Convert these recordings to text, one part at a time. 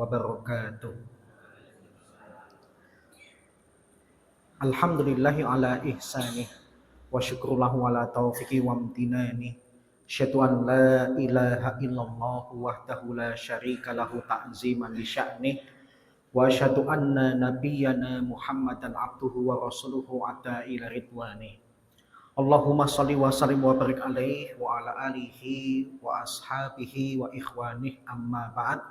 wabarakatuh. Alhamdulillahi ala ihsanih wa syukurullahu ala taufiqi wa amtinani. Asyhadu an la ilaha illallah wahdahu la syarika lahu ta'ziman li sya'nih wa asyhadu anna nabiyyana Muhammadan abduhu wa rasuluhu ata ila ridwani. Allahumma shalli wa sallim wa barik alaihi wa ala alihi wa ashabihi wa ikhwanih amma ba'd.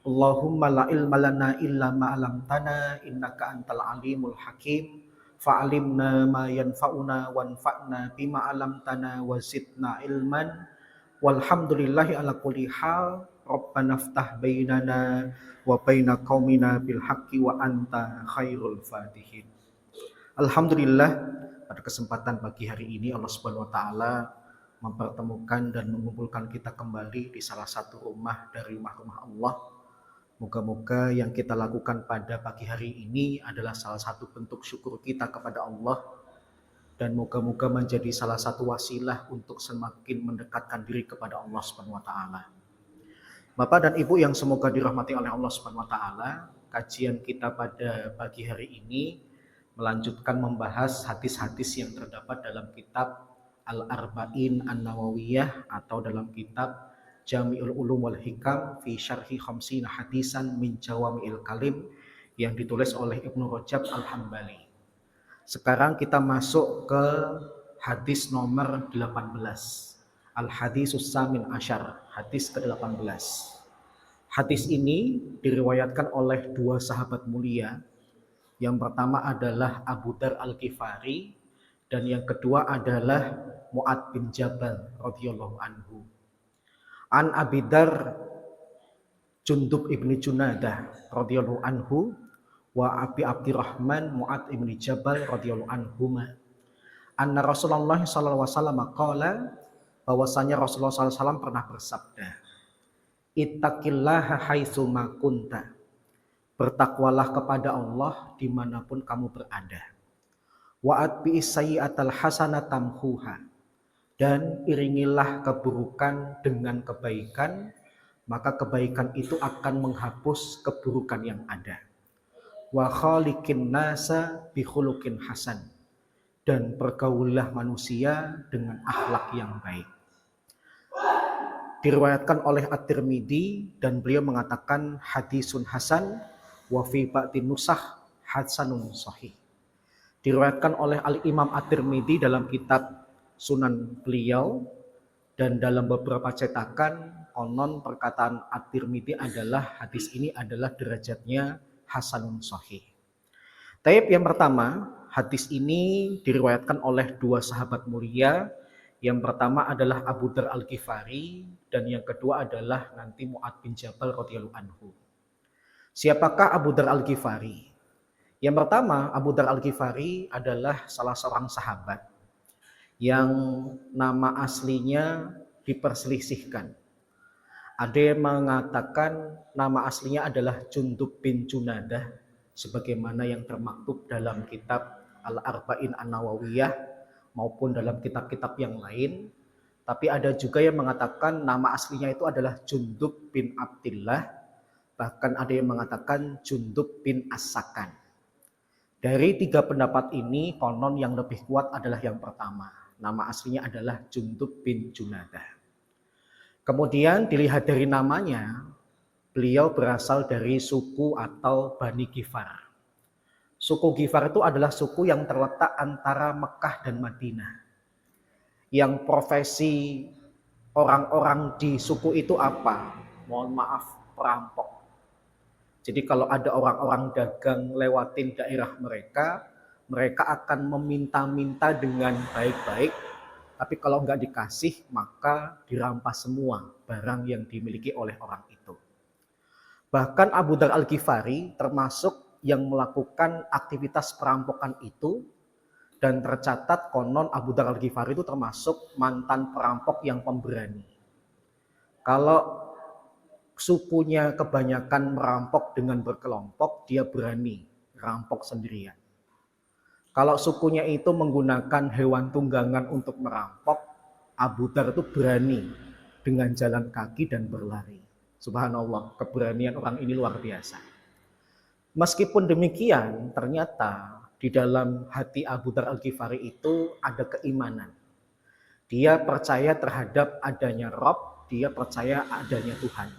Allahumma la ilma lana illa ma 'allamtana innaka antal alimul hakim. Fa'alimna ma yanfa'una wanfa'na bima 'allamtana wa zidna ilman. Walhamdulillahi ala kulli hal. Rabbana ftah bainana wa baina qaumina bil haqqi wa anta khairul fatihin. Alhamdulillah, pada kesempatan pagi hari ini Allah Subhanahu wa taala mempertemukan dan mengumpulkan kita kembali di salah satu rumah dari rumah-rumah Allah. Moga-moga yang kita lakukan pada pagi hari ini adalah salah satu bentuk syukur kita kepada Allah, dan moga-moga menjadi salah satu wasilah untuk semakin mendekatkan diri kepada Allah Subhanahu wa taala. Bapak dan Ibu yang semoga dirahmati oleh Allah Subhanahu wa taala, kajian kita pada pagi hari ini melanjutkan membahas hadis-hadis yang terdapat dalam kitab Al-Arba'in An-Nawawiyah atau dalam kitab Jami'ul Ulum wal Hikam fi syarhi khamsina hadisan min jawami'il kalim yang ditulis oleh Ibnu Rajab Al-Hambali. Sekarang kita masuk ke hadis nomor 18. Al-Hadisus Samin Asyar, hadis ke-18. Hadis ini diriwayatkan oleh dua sahabat mulia. Yang pertama adalah Abu Dar Al-Ghifari dan yang kedua adalah Mu'ad bin Jabal radhiyallahu anhu. An Abi Dar Jundub ibni Junadah radhiyallahu anhu wa Abi Abdurrahman Mu'ad ibni Jabal radhiyallahu anhuma. Anna Rasulullah sallallahu alaihi wasallam qala, bahwasanya Rasulullah sallallahu alaihi wasallam pernah bersabda, ittaqillaha haitsu ma kunta. Bertakwalah kepada Allah dimanapun kamu berada. Wa atbi sayyi'atal hasanata tamhuha. Dan iringilah keburukan dengan kebaikan, maka kebaikan itu akan menghapus keburukan yang ada. Wa khaliqin nasa bi khuluqin hasan. Dan pergaulilah manusia dengan akhlak yang baik. Diriwayatkan oleh At-Tirmidzi dan beliau mengatakan hadisun hasan wa fi ba'din nusakh hasanun sahih. Diriwayatkan oleh Al-Imam At-Tirmidzi dalam kitab Sunan beliau, dan dalam beberapa cetakan konon perkataan At-Tirmidzi adalah hadis ini adalah derajatnya hasanun sahih. Taib yang pertama, hadis ini diriwayatkan oleh dua sahabat mulia. Yang pertama adalah Abu Dar Al-Ghifari dan yang kedua adalah nanti Mu'ad bin Jabal radhiyallahu anhu. Siapakah Abu Dar Al-Ghifari? Yang pertama, Abu Dar Al-Ghifari adalah salah seorang sahabat yang nama aslinya diperselisihkan. Ada yang mengatakan nama aslinya adalah Jundub bin Junadah, sebagaimana yang termaktub dalam kitab Al-Arba'in An-Nawawiyah maupun dalam kitab-kitab yang lain. Tapi ada juga yang mengatakan nama aslinya itu adalah Jundub bin Abdillah, bahkan ada yang mengatakan Jundub bin As-Sakan. Dari tiga pendapat ini, konon yang lebih kuat adalah yang pertama. Nama aslinya adalah Jundub bin Junadah. Kemudian dilihat dari namanya, beliau berasal dari suku atau Bani Ghifar. Suku Ghifar itu adalah suku yang terletak antara Mekah dan Madinah. Yang profesi orang-orang di suku itu apa? Mohon maaf, perampok. Jadi kalau ada orang-orang dagang lewatin daerah mereka, mereka akan meminta-minta dengan baik-baik, tapi kalau nggak dikasih maka dirampas semua barang yang dimiliki oleh orang itu. Bahkan Abu Dar Al-Ghifari termasuk yang melakukan aktivitas perampokan itu, dan tercatat konon Abu Dar Al-Ghifari itu termasuk mantan perampok yang pemberani. Kalau sukunya kebanyakan merampok dengan berkelompok, dia berani rampok sendirian. Kalau sukunya itu menggunakan hewan tunggangan untuk merampok, Abu Dar itu berani dengan jalan kaki dan berlari. Subhanallah, keberanian orang ini luar biasa. Meskipun demikian, ternyata di dalam hati Abu Dzar Al-Ghifari itu ada keimanan. Dia percaya terhadap adanya Rob, dia percaya adanya Tuhan.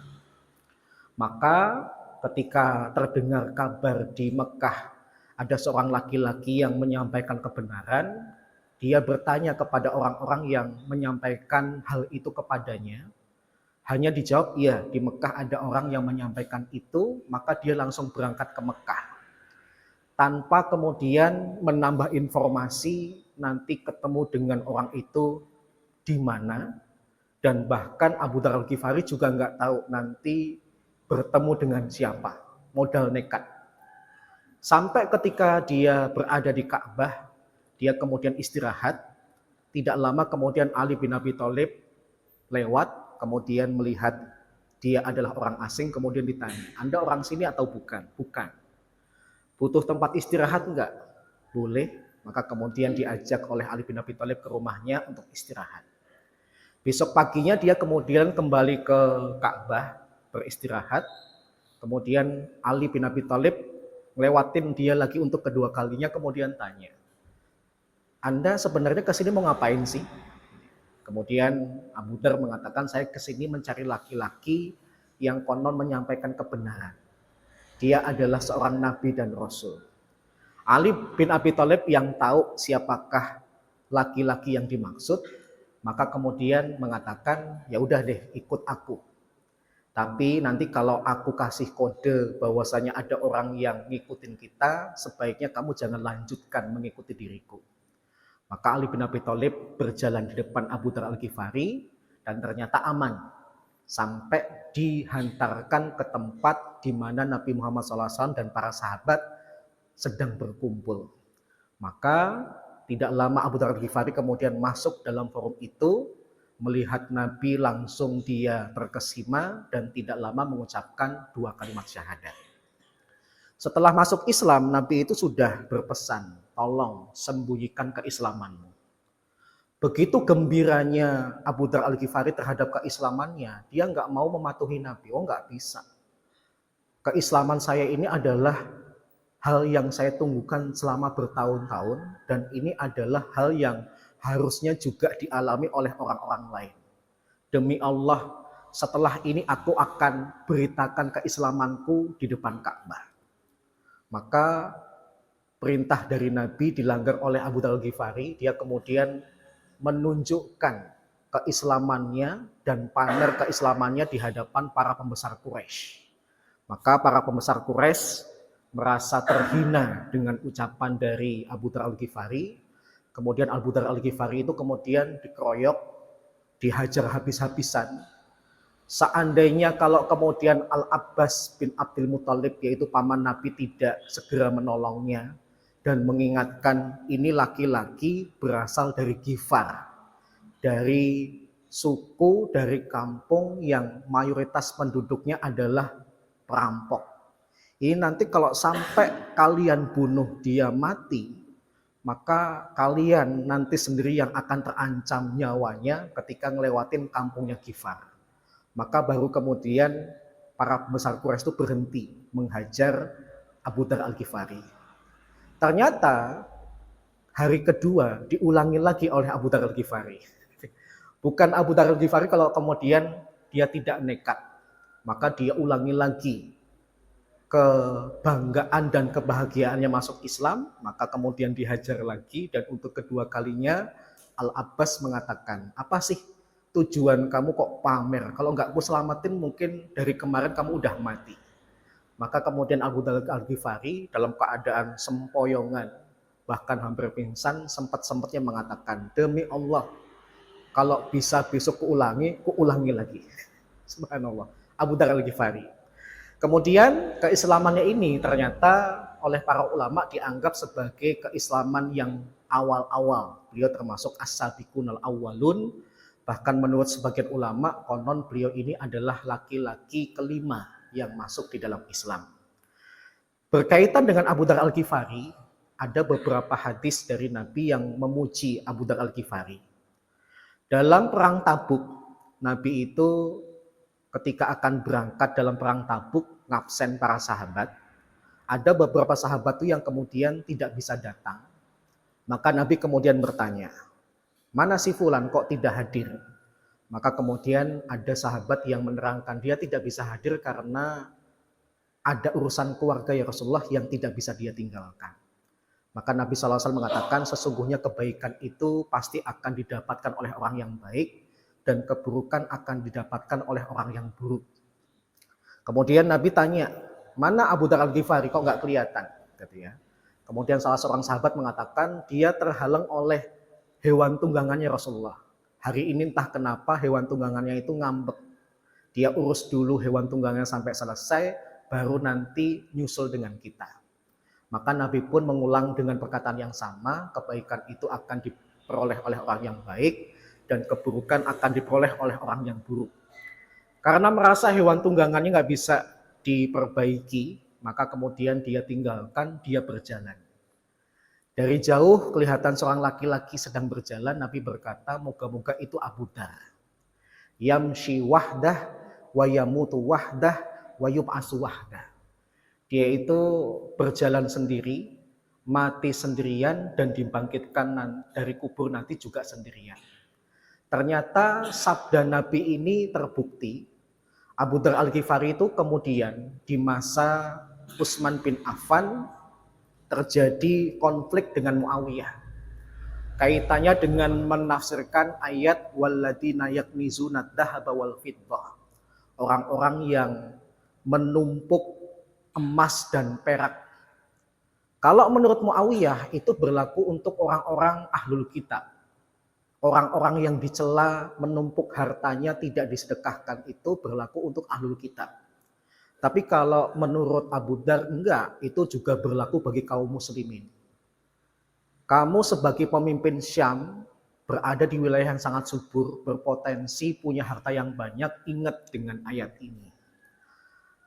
Maka ketika terdengar kabar di Mekah ada seorang laki-laki yang menyampaikan kebenaran, dia bertanya kepada orang-orang yang menyampaikan hal itu kepadanya. Hanya dijawab, iya, di Mekah ada orang yang menyampaikan itu, maka dia langsung berangkat ke Mekah. Tanpa kemudian menambah informasi, nanti ketemu dengan orang itu di mana, dan bahkan Abu Dzar Al-Ghifari juga nggak tahu nanti bertemu dengan siapa, modal nekat. Sampai ketika dia berada di Ka'bah, dia kemudian istirahat, tidak lama kemudian Ali bin Abi Thalib lewat, kemudian melihat dia adalah orang asing, kemudian ditanya, Anda orang sini atau bukan? Bukan. Butuh tempat istirahat enggak? Boleh. Maka kemudian diajak oleh Ali bin Abi Thalib ke rumahnya untuk istirahat. Besok paginya dia kemudian kembali ke Ka'bah beristirahat. Kemudian Ali bin Abi Thalib ngelewatin dia lagi untuk kedua kalinya, kemudian tanya, Anda sebenarnya kesini mau ngapain sih? Kemudian Abu Dzar mengatakan, saya kesini mencari laki-laki yang konon menyampaikan kebenaran. Dia adalah seorang nabi dan rasul. Ali bin Abi Thalib yang tahu siapakah laki-laki yang dimaksud, maka kemudian mengatakan, ya udah deh, ikut aku. Tapi nanti kalau aku kasih kode bahwasanya ada orang yang ngikutin kita, sebaiknya kamu jangan lanjutkan mengikuti diriku. Maka Ali bin Abi Thalib berjalan di depan Abu Dzar Al-Ghifari dan ternyata aman. Sampai dihantarkan ke tempat di mana Nabi Muhammad SAW dan para sahabat sedang berkumpul. Maka tidak lama Abu Dzar Al-Ghifari kemudian masuk dalam forum itu, melihat Nabi langsung dia terkesima dan tidak lama mengucapkan 2 kalimat syahadat. Setelah masuk Islam, Nabi itu sudah berpesan, tolong sembunyikan keislamanmu. Begitu gembiranya Abu Dzar Al-Ghifari terhadap keislamannya, dia nggak mau mematuhi Nabi. Oh, nggak bisa. Keislaman saya ini adalah hal yang saya tunggukan selama bertahun-tahun, dan ini adalah hal yang harusnya juga dialami oleh orang-orang lain. Demi Allah, setelah ini aku akan beritakan keislamanku di depan Ka'bah. Maka perintah dari Nabi dilanggar oleh Abu Dzar Al-Ghifari. Dia kemudian menunjukkan keislamannya dan pamer keislamannya di hadapan para pembesar Quraisy. Maka para pembesar Quraisy merasa terhina dengan ucapan dari Abu Dzar Al-Ghifari. Kemudian Abu Dzar Al-Ghifari itu kemudian dikeroyok, dihajar habis-habisan. Seandainya kalau kemudian Al-Abbas bin Abdul Muthalib, yaitu paman Nabi, tidak segera menolongnya dan mengingatkan ini laki-laki berasal dari Ghifar, dari suku, dari kampung yang mayoritas penduduknya adalah perampok. Ini nanti kalau sampai kalian bunuh dia mati, maka kalian nanti sendiri yang akan terancam nyawanya ketika ngelewatin kampungnya Ghifar. Maka baru kemudian para pembesar Quraisy itu berhenti menghajar Abu Dzar Al-Ghifari. Ternyata hari kedua diulangi lagi oleh Abu Dzar Al-Ghifari. Bukan Abu Dzar Al-Ghifari kalau kemudian dia tidak nekat, maka dia ulangi lagi kebanggaan dan kebahagiaannya masuk Islam, maka kemudian dihajar lagi, dan untuk kedua kalinya Al-Abbas mengatakan, apa sih tujuan kamu kok pamer? Kalau nggak aku selamatin mungkin dari kemarin kamu udah mati. Maka kemudian Abu Dzar Al-Ghifari dalam keadaan sempoyongan, bahkan hampir pingsan, sempat-sempatnya mengatakan, demi Allah, kalau bisa besok kuulangi lagi. Subhanallah, Abu Dzar Al-Ghifari. Kemudian keislamannya ini ternyata oleh para ulama dianggap sebagai keislaman yang awal-awal. Beliau termasuk as-sabiqunal awwalun. Bahkan menurut sebagian ulama, konon beliau ini adalah laki-laki kelima yang masuk di dalam Islam. Berkaitan dengan Abu Dzar Al-Ghifari, ada beberapa hadis dari Nabi yang memuji Abu Dzar Al-Ghifari. Dalam perang Tabuk, Nabi itu ketika akan berangkat dalam perang Tabuk, ngabsen para sahabat. Ada beberapa sahabat itu yang kemudian tidak bisa datang. Maka Nabi kemudian bertanya, mana si fulan kok tidak hadir? Maka kemudian ada sahabat yang menerangkan dia tidak bisa hadir karena ada urusan keluarga ya Rasulullah yang tidak bisa dia tinggalkan. Maka Nabi SAW mengatakan sesungguhnya kebaikan itu pasti akan didapatkan oleh orang yang baik dan keburukan akan didapatkan oleh orang yang buruk. Kemudian Nabi tanya, mana Abu Dzar Al-Ghifari kok nggak kelihatan? Kemudian salah seorang sahabat mengatakan dia terhalang oleh hewan tunggangannya Rasulullah. Hari ini entah kenapa hewan tunggangannya itu ngambek. Dia urus dulu hewan tunggangannya sampai selesai, baru nanti nyusul dengan kita. Maka Nabi pun mengulang dengan perkataan yang sama, kebaikan itu akan diperoleh oleh orang yang baik dan keburukan akan diperoleh oleh orang yang buruk. Karena merasa hewan tunggangannya nggak bisa diperbaiki, maka kemudian dia tinggalkan, dia berjalan. Dari jauh kelihatan seorang laki-laki sedang berjalan, Nabi berkata, moga-moga itu Abu Dzar. Yamshi wahdah, wa yamutu wahdah, wa yub'asu wahdah. Dia itu berjalan sendiri, mati sendirian, dan dibangkitkan dari kubur nanti juga sendirian. Ternyata sabda Nabi ini terbukti. Abu Dzar Al-Ghifari itu kemudian di masa Utsman bin Affan terjadi konflik dengan Muawiyah. Kaitannya dengan menafsirkan ayat walladzina yaknizuna dzahaba wal fiddah. Orang-orang yang menumpuk emas dan perak. Kalau menurut Muawiyah itu berlaku untuk orang-orang ahlul kitab. Orang-orang yang dicela menumpuk hartanya tidak disedekahkan itu berlaku untuk ahlul kitab. Tapi kalau menurut Abu Dzar enggak, itu juga berlaku bagi kaum muslimin. Kamu sebagai pemimpin Syam berada di wilayah yang sangat subur, berpotensi punya harta yang banyak, ingat dengan ayat ini.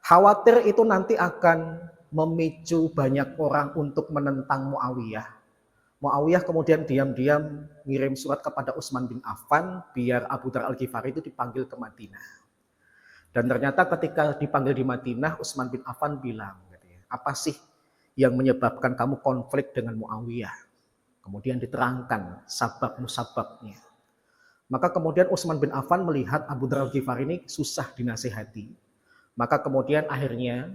Khawatir itu nanti akan memicu banyak orang untuk menentang Muawiyah. Muawiyah kemudian diam-diam ngirim surat kepada Utsman bin Affan biar Abu Dzar Al-Ghifari itu dipanggil ke Madinah. Dan ternyata ketika dipanggil di Madinah, Utsman bin Affan bilang, apa sih yang menyebabkan kamu konflik dengan Muawiyah? Kemudian diterangkan sabab-musababnya. Maka kemudian Utsman bin Affan melihat Abu Dzar Al-Ghifari ini susah dinasihati. Maka kemudian akhirnya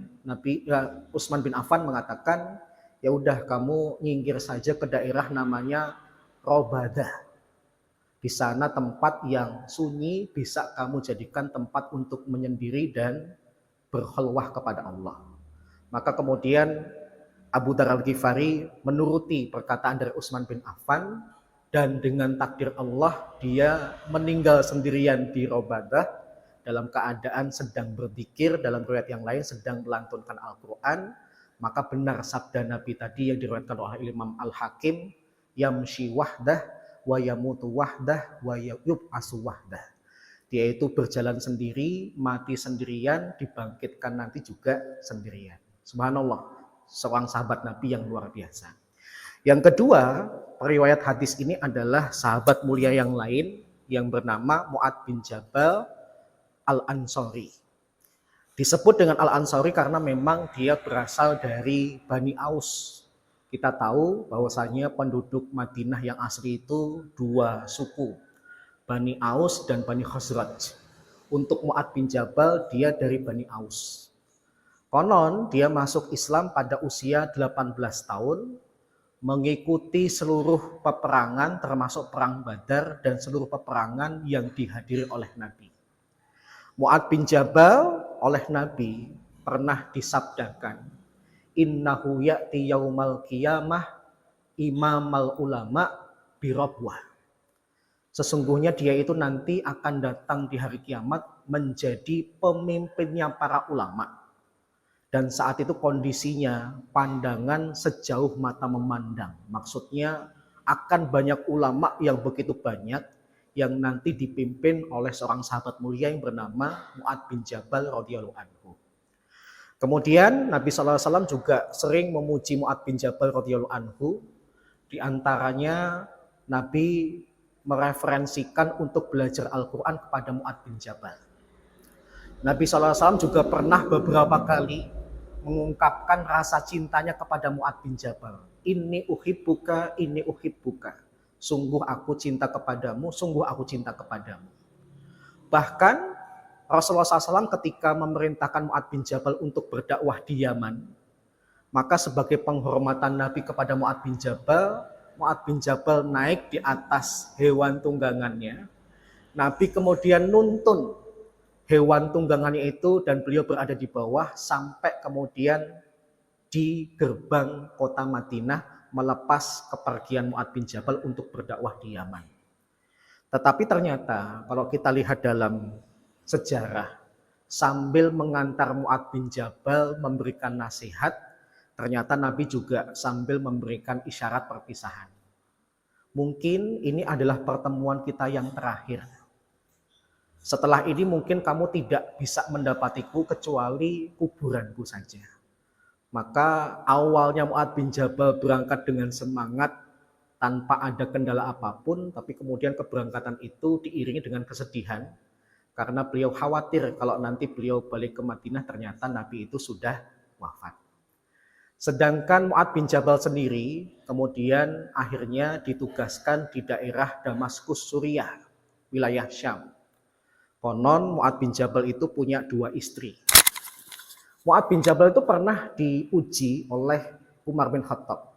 Utsman bin Affan mengatakan, ya udah kamu nyingkir saja ke daerah namanya Robadah. Di sana tempat yang sunyi bisa kamu jadikan tempat untuk menyendiri dan berkhulwah kepada Allah. Maka kemudian Abu Dzar Al-Ghifari menuruti perkataan dari Utsman bin Affan dan dengan takdir Allah dia meninggal sendirian di Robadah dalam keadaan sedang berzikir, dalam riwayat yang lain sedang melantunkan Al-Quran. Maka benar sabda Nabi tadi yang diriwayatkan oleh Imam Al-Hakim, yamshi wahdah wa yamutu wahdah wa yub'asu wahdah. Dia itu berjalan sendiri, mati sendirian, dibangkitkan nanti juga sendirian. Subhanallah, seorang sahabat Nabi yang luar biasa. Yang kedua, riwayat hadis ini adalah sahabat mulia yang lain yang bernama Mu'adz bin Jabal Al-Ansari. Disebut dengan Al-Ansari karena memang dia berasal dari Bani Aus. Kita tahu bahwasanya penduduk Madinah yang asli itu dua suku, Bani Aus dan Bani Khazraj. Untuk Mu'adz bin Jabal, dia dari Bani Aus. Konon dia masuk Islam pada usia 18 tahun, mengikuti seluruh peperangan termasuk perang Badar dan seluruh peperangan yang dihadiri oleh Nabi. Mu'adz bin Jabal oleh Nabi pernah disabdakan, innahu ya'ti yaumal qiyamah imamal ulama birabwah. Sesungguhnya dia itu nanti akan datang di hari kiamat menjadi pemimpinnya para ulama. Dan saat itu kondisinya pandangan sejauh mata memandang. Maksudnya akan banyak ulama yang begitu banyak yang nanti dipimpin oleh seorang sahabat mulia yang bernama Mu'adz bin Jabal radhiyallahu anhu. Kemudian Nabi SAW juga sering memuji Mu'adz bin Jabal radhiyallahu anhu. Di antaranya Nabi mereferensikan untuk belajar Al-Quran kepada Mu'adz bin Jabal. Nabi SAW juga pernah beberapa kali mengungkapkan rasa cintanya kepada Mu'adz bin Jabal. Inni uhibbuka, inni uhibbuka. Sungguh aku cinta kepadamu, sungguh aku cinta kepadamu. Bahkan Rasulullah SAW ketika memerintahkan Mu'adz bin Jabal untuk berdakwah di Yaman, maka sebagai penghormatan Nabi kepada Mu'adz bin Jabal naik di atas hewan tunggangannya. Nabi kemudian nuntun hewan tunggangannya itu dan beliau berada di bawah sampai kemudian di gerbang kota Madinah melepas kepergian Mu'adz bin Jabal untuk berdakwah di Yaman. Tetapi ternyata kalau kita lihat dalam sejarah, sambil mengantar Mu'adz bin Jabal memberikan nasihat, ternyata Nabi juga sambil memberikan isyarat perpisahan. Mungkin ini adalah pertemuan kita yang terakhir. Setelah ini mungkin kamu tidak bisa mendapatiku kecuali kuburanku saja. Maka awalnya Mu'adz bin Jabal berangkat dengan semangat tanpa ada kendala apapun, tapi kemudian keberangkatan itu diiringi dengan kesedihan karena beliau khawatir kalau nanti beliau balik ke Madinah ternyata Nabi itu sudah wafat. Sedangkan Mu'adz bin Jabal sendiri kemudian akhirnya ditugaskan di daerah Damaskus, Suriah, wilayah Syam. Konon Mu'adz bin Jabal itu punya 2 istri. Mu'adz bin Jabal itu pernah diuji oleh Umar bin Khattab.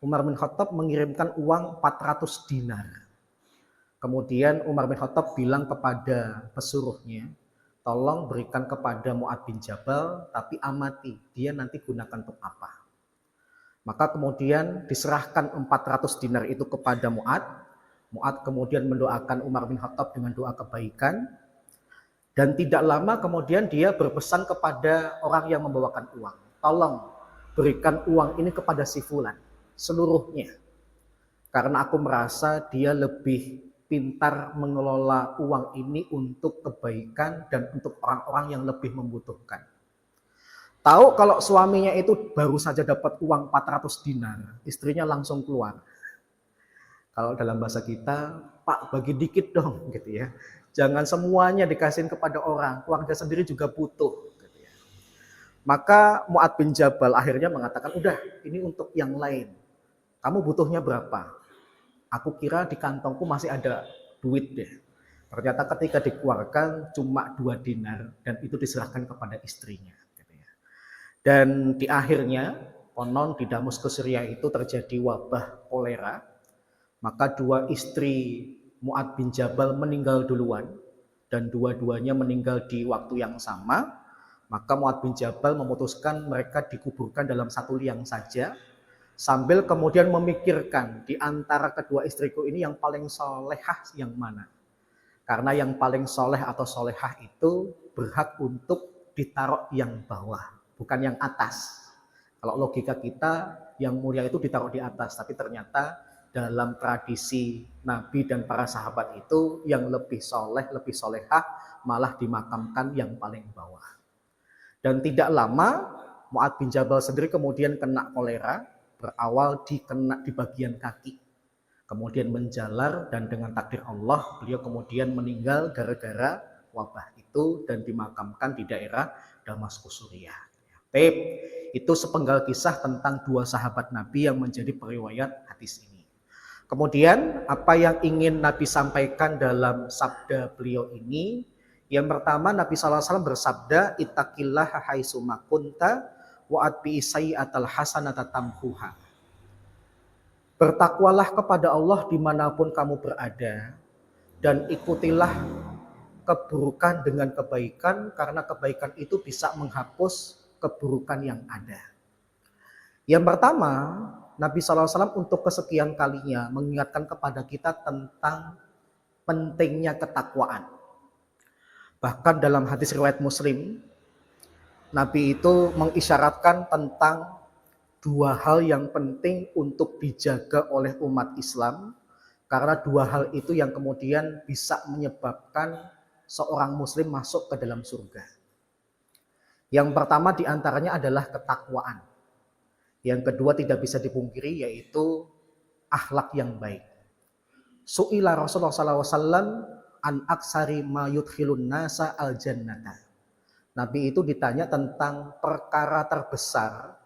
Umar bin Khattab mengirimkan uang 400 dinar. Kemudian Umar bin Khattab bilang kepada pesuruhnya, tolong berikan kepada Mu'adz bin Jabal, tapi amati, dia nanti gunakan untuk apa. Maka kemudian diserahkan 400 dinar itu kepada Mu'adz. Mu'adz kemudian mendoakan Umar bin Khattab dengan doa kebaikan. Dan tidak lama kemudian dia berpesan kepada orang yang membawakan uang. Tolong berikan uang ini kepada si fulan, seluruhnya. Karena aku merasa dia lebih pintar mengelola uang ini untuk kebaikan dan untuk orang-orang yang lebih membutuhkan. Tahu kalau suaminya itu baru saja dapat uang 400 dinar, istrinya langsung keluar. Kalau dalam bahasa kita, Pak bagi dikit dong gitu ya. Jangan semuanya dikasihin kepada orang, keluarga sendiri juga butuh. Gitu ya. Maka Mu'adz bin Jabal akhirnya mengatakan, udah ini untuk yang lain. Kamu butuhnya berapa? Aku kira di kantongku masih ada duit deh. Ternyata ketika dikeluarkan cuma 2 dinar dan itu diserahkan kepada istrinya. Gitu ya. Dan di akhirnya, konon di Damaskus, Syria itu terjadi wabah kolera. Maka 2 istri Mu'adz bin Jabal meninggal duluan dan dua-duanya meninggal di waktu yang sama. Maka Mu'adz bin Jabal memutuskan mereka dikuburkan dalam satu liang saja sambil kemudian memikirkan di antara kedua istriku ini yang paling solehah yang mana. Karena yang paling soleh atau solehah itu berhak untuk ditaruh yang bawah, bukan yang atas. Kalau logika kita yang mulia itu ditaruh di atas, tapi ternyata dalam tradisi Nabi dan para sahabat itu yang lebih soleh, lebih solehah malah dimakamkan yang paling bawah. Dan tidak lama Mu'adz bin Jabal sendiri kemudian kena kolera, berawal dikena di bagian kaki. Kemudian menjalar dan dengan takdir Allah beliau kemudian meninggal gara-gara wabah itu dan dimakamkan di daerah Damaskus, Suriah. Itu sepenggal kisah tentang 2 sahabat Nabi yang menjadi periwayat hadis ini. Kemudian apa yang ingin Nabi sampaikan dalam sabda beliau ini? Yang pertama Nabi SAW bersabda, ittaqillaha haitsuma kunta wa atbi'i sayyi'atal hasanata tamhuha. Bertakwalah kepada Allah dimanapun kamu berada dan ikutilah keburukan dengan kebaikan karena kebaikan itu bisa menghapus keburukan yang ada. Yang pertama, Nabi SAW untuk kesekian kalinya mengingatkan kepada kita tentang pentingnya ketakwaan. Bahkan dalam hadis riwayat Muslim, Nabi itu mengisyaratkan tentang 2 hal yang penting untuk dijaga oleh umat Islam. Karena 2 hal itu yang kemudian bisa menyebabkan seorang muslim masuk ke dalam surga. Yang pertama diantaranya adalah ketakwaan. Yang kedua tidak bisa dipungkiri yaitu akhlak yang baik. Su'ila Rasulullah SAW an aksari ma yudkhilun nasa al jannata. Nabi itu ditanya tentang perkara terbesar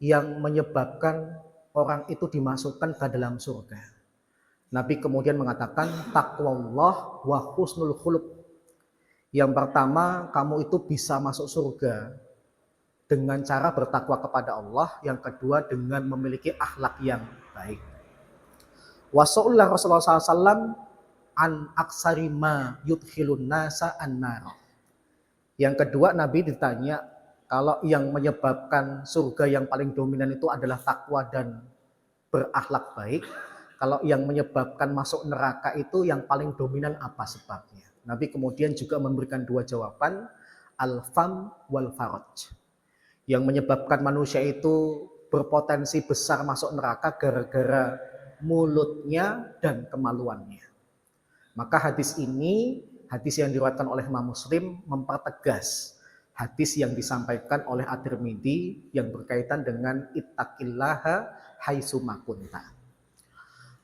yang menyebabkan orang itu dimasukkan ke dalam surga. Nabi kemudian mengatakan taqwallah wa husnul khuluq. Yang pertama, kamu itu bisa masuk surga dengan cara bertakwa kepada Allah. Yang kedua, dengan memiliki akhlak yang baik. Wasallallahu Rasulullah SAW an aksari ma yudkhilun nasa an-nar. Yang kedua, Nabi ditanya kalau yang menyebabkan surga yang paling dominan itu adalah takwa dan berakhlak baik. Kalau yang menyebabkan masuk neraka itu yang paling dominan apa sebabnya? Nabi kemudian juga memberikan dua jawaban, al-fam wal faraj. Yang menyebabkan manusia itu berpotensi besar masuk neraka gara-gara mulutnya dan kemaluannya. Maka hadis ini, hadis yang diriwayatkan oleh Imam Muslim, mempertegas hadis yang disampaikan oleh At-Tirmidzi yang berkaitan dengan ittaqillaha haitsu ma kunta.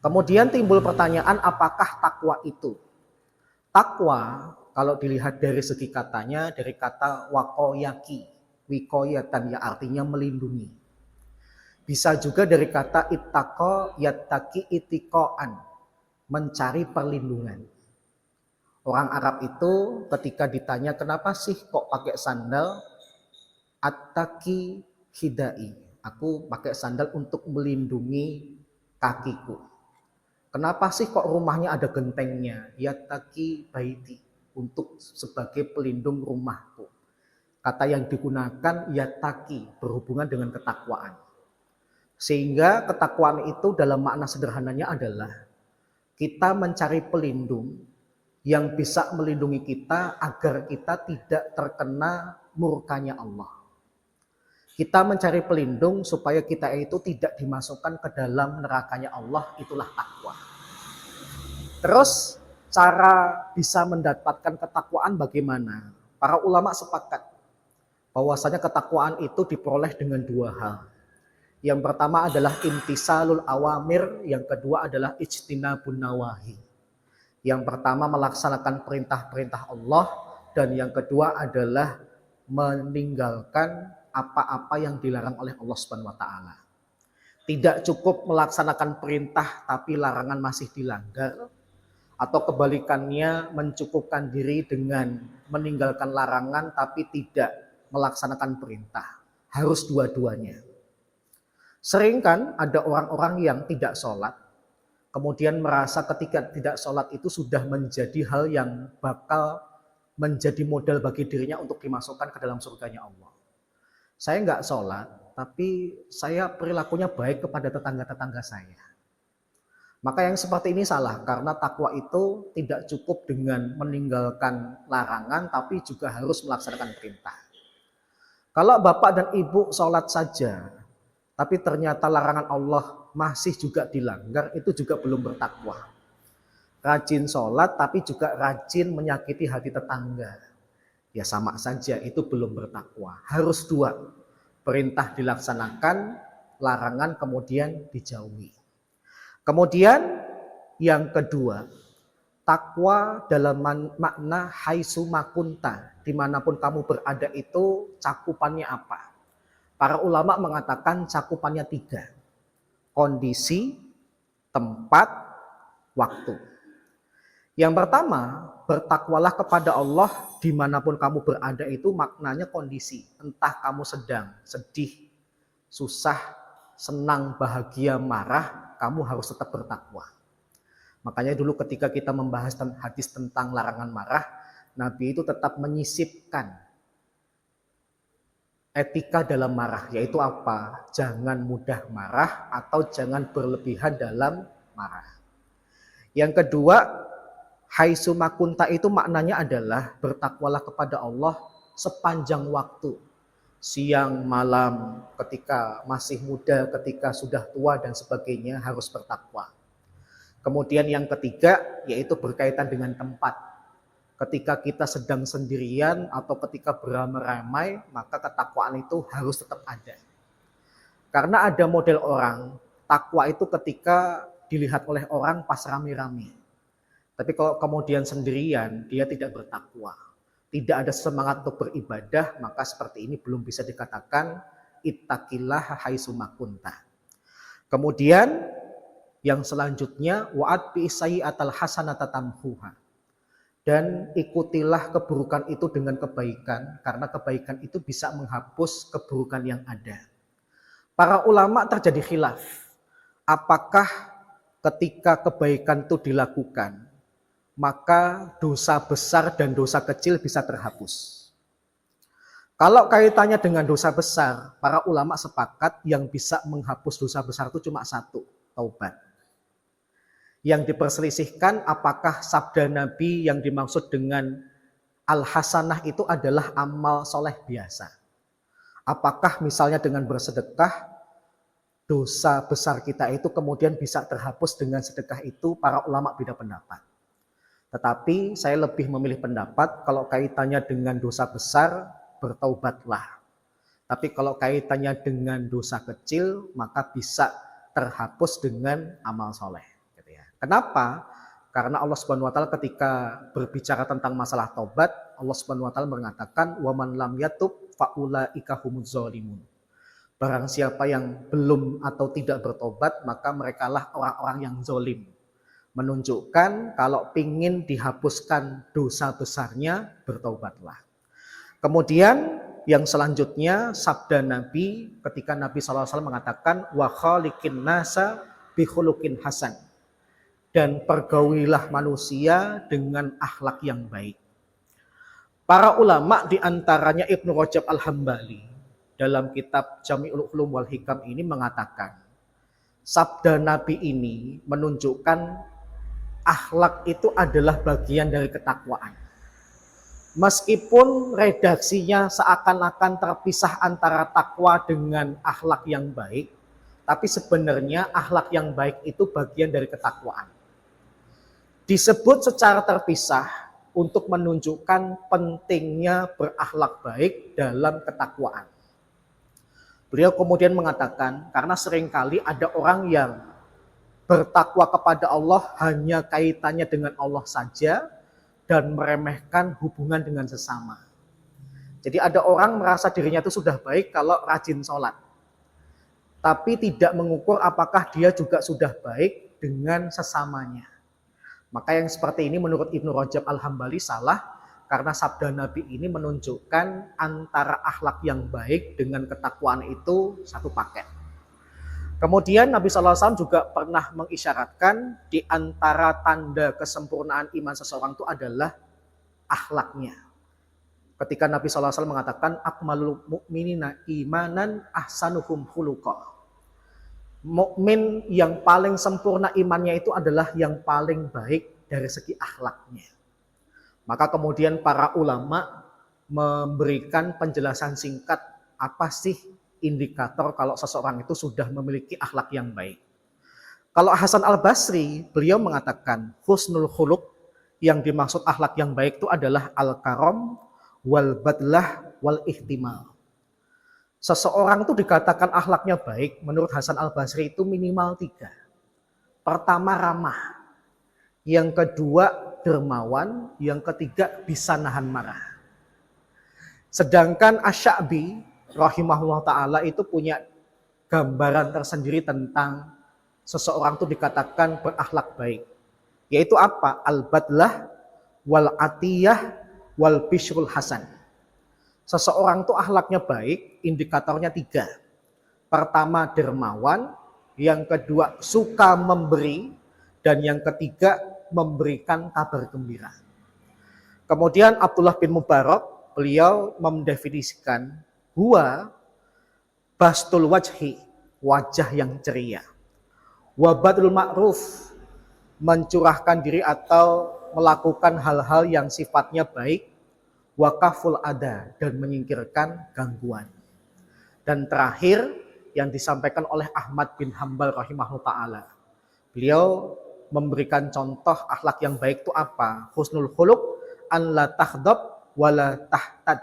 Kemudian timbul pertanyaan, apakah takwa itu? Takwa kalau dilihat dari segi katanya, dari kata waqoyaki, wikoyatan, ya artinya melindungi. Bisa juga dari kata ittaqo yattaqi itiqoan, mencari perlindungan. Orang Arab itu ketika ditanya kenapa sih kok pakai sandal, attaqi hidai, aku pakai sandal untuk melindungi kakiku. Kenapa sih kok rumahnya ada gentengnya? Yattaqi baiti, untuk sebagai pelindung rumahku. Kata yang digunakan yattaqi, berhubungan dengan ketakwaan. Sehingga ketakwaan itu dalam makna sederhananya adalah kita mencari pelindung yang bisa melindungi kita agar kita tidak terkena murkanya Allah. Kita mencari pelindung supaya kita itu tidak dimasukkan ke dalam nerakanya Allah, itulah takwa. Terus cara bisa mendapatkan ketakwaan bagaimana? Para ulama sepakat bahwasanya ketakwaan itu diperoleh dengan dua hal. Yang pertama adalah imtisalul awamir, yang kedua adalah ijtinabun nawahi. Yang pertama melaksanakan perintah-perintah Allah, dan yang kedua adalah meninggalkan apa-apa yang dilarang oleh Allah Subhanahu wa taala. Tidak cukup melaksanakan perintah tapi larangan masih dilanggar, atau kebalikannya mencukupkan diri dengan meninggalkan larangan tapi tidak melaksanakan perintah. Harus dua-duanya. Sering kan ada orang-orang yang tidak sholat, kemudian merasa ketika tidak sholat itu sudah menjadi hal yang bakal menjadi modal bagi dirinya untuk dimasukkan ke dalam surganya Allah. Saya nggak sholat, tapi saya perilakunya baik kepada tetangga-tetangga saya. Maka yang seperti ini salah, karena takwa itu tidak cukup dengan meninggalkan larangan, tapi juga harus melaksanakan perintah. Kalau bapak dan ibu sholat saja, tapi ternyata larangan Allah masih juga dilanggar, itu juga belum bertakwa. Rajin sholat, tapi juga rajin menyakiti hati tetangga. Ya sama saja, itu belum bertakwa. Harus dua, perintah dilaksanakan, larangan kemudian dijauhi. Kemudian yang kedua, takwa dalam makna haitsu ma kunta, dimanapun kamu berada itu cakupannya apa? Para ulama mengatakan cakupannya 3. Kondisi, tempat, waktu. Yang pertama, bertakwalah kepada Allah dimanapun kamu berada itu maknanya kondisi. Entah kamu sedang sedih, susah, senang, bahagia, marah, kamu harus tetap bertakwa. Makanya dulu ketika kita membahas hadis tentang larangan marah, Nabi itu tetap menyisipkan etika dalam marah, yaitu apa? Jangan mudah marah atau jangan berlebihan dalam marah. Yang kedua, haitsu ma kunta itu maknanya adalah bertakwalah kepada Allah sepanjang waktu. Siang, malam, ketika masih muda, ketika sudah tua dan sebagainya harus bertakwa. Kemudian yang ketiga yaitu berkaitan dengan tempat. Ketika kita sedang sendirian atau ketika beramai-ramai, maka ketakwaan itu harus tetap ada. Karena ada model orang, takwa itu ketika dilihat oleh orang pas rame-rame. Tapi kalau kemudian sendirian, dia tidak bertakwa. tidak ada semangat untuk beribadah, maka seperti ini belum bisa dikatakan ittaqillah haitsu makunta. Kemudian yang selanjutnya wa'at bi sayyi'atal hasanata tamhuha. Dan ikutilah keburukan itu dengan kebaikan, karena kebaikan itu bisa menghapus keburukan yang ada. Para ulama terjadi khilaf. Apakah ketika kebaikan itu dilakukan, maka dosa besar dan dosa kecil bisa terhapus? Kalau kaitannya dengan dosa besar, para ulama sepakat yang bisa menghapus dosa besar itu cuma satu, taubat. Yang diperselisihkan apakah sabda Nabi yang dimaksud dengan al-hasanah itu adalah amal soleh biasa. Apakah misalnya dengan bersedekah, dosa besar kita itu kemudian bisa terhapus dengan sedekah itu, para ulama beda pendapat. Tetapi saya lebih memilih pendapat kalau kaitannya dengan dosa besar, bertaubatlah. Tapi kalau kaitannya dengan dosa kecil, maka bisa terhapus dengan amal soleh. Kenapa? Karena Allah Subhanahu wa taala ketika berbicara tentang masalah taubat, Allah Subhanahu wa taala mengatakan waman lam yatub faulaika humuz zalimun. Barang siapa yang belum atau tidak bertobat, maka merekalah orang-orang yang zalim. Menunjukkan kalau pingin dihapuskan dosa besarnya, bertobatlah. Kemudian yang selanjutnya sabda Nabi ketika Nabi SAW mengatakan wa khaliqin nasa bi khuluqin hasan. Dan pergaulilah manusia dengan akhlak yang baik. Para ulama diantaranya Ibnu Rajab Al-Hambali dalam kitab Jami'ul Ulum wal Hikam ini mengatakan sabda Nabi ini menunjukkan akhlak itu adalah bagian dari ketakwaan. Meskipun redaksinya seakan-akan terpisah antara takwa dengan akhlak yang baik, tapi sebenarnya akhlak yang baik itu bagian dari ketakwaan. Disebut secara terpisah untuk menunjukkan pentingnya berakhlak baik dalam ketakwaan. Beliau kemudian mengatakan, karena seringkali ada orang yang bertakwa kepada Allah hanya kaitannya dengan Allah saja dan meremehkan hubungan dengan sesama. Jadi ada orang merasa dirinya itu sudah baik kalau rajin sholat. Tapi tidak mengukur apakah dia juga sudah baik dengan sesamanya. Maka yang seperti ini menurut Ibnu Rajab Al-Hambali salah, karena sabda Nabi ini menunjukkan antara akhlak yang baik dengan ketakwaan itu satu paket. Kemudian Nabi SAW juga pernah mengisyaratkan di antara tanda kesempurnaan iman seseorang itu adalah akhlaknya. Ketika Nabi SAW mengatakan akmalul mu'minina imanan ahsanuhum khuluqa. Mukmin yang paling sempurna imannya itu adalah yang paling baik dari segi akhlaknya. Maka kemudian para ulama memberikan penjelasan singkat apa sih indikator kalau seseorang itu sudah memiliki akhlak yang baik. Kalau Hasan Al-Basri, beliau mengatakan husnul khuluq, yang dimaksud akhlak yang baik itu adalah al-karam wal badlah wal ihtimal. Seseorang itu dikatakan akhlaknya baik, menurut Hasan Al-Basri itu minimal 3. Pertama ramah, yang kedua dermawan, yang ketiga bisa nahan marah. Sedangkan Asy-Sya'bi rahimahullah ta'ala itu punya gambaran tersendiri tentang seseorang itu dikatakan berakhlak baik. Yaitu apa? Al-badlah, wal-atiyah, wal-bishrul hasan. Seseorang itu akhlaknya baik, indikatornya 3. Pertama dermawan, yang kedua suka memberi, dan yang ketiga memberikan kabar gembira. Kemudian Abdullah bin Mubarak, beliau mendefinisikan huwa bastul wajhi, wajah yang ceria. Wabadul ma'ruf, mencurahkan diri atau melakukan hal-hal yang sifatnya baik. Wakaful ada, dan menyingkirkan gangguan. Dan terakhir yang disampaikan oleh Ahmad bin Hambal rahimahullah ta'ala. Beliau memberikan contoh akhlak yang baik itu apa? Husnul khuluq an la tahdab wa la tahtad.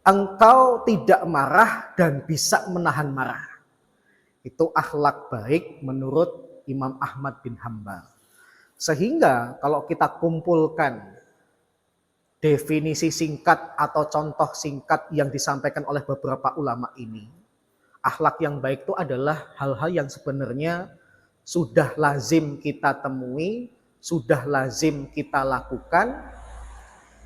Engkau tidak marah dan bisa menahan marah. Itu akhlak baik menurut Imam Ahmad bin Hambal. Sehingga kalau kita kumpulkan definisi singkat atau contoh singkat yang disampaikan oleh beberapa ulama ini, akhlak yang baik itu adalah hal-hal yang sebenarnya sudah lazim kita temui, sudah lazim kita lakukan,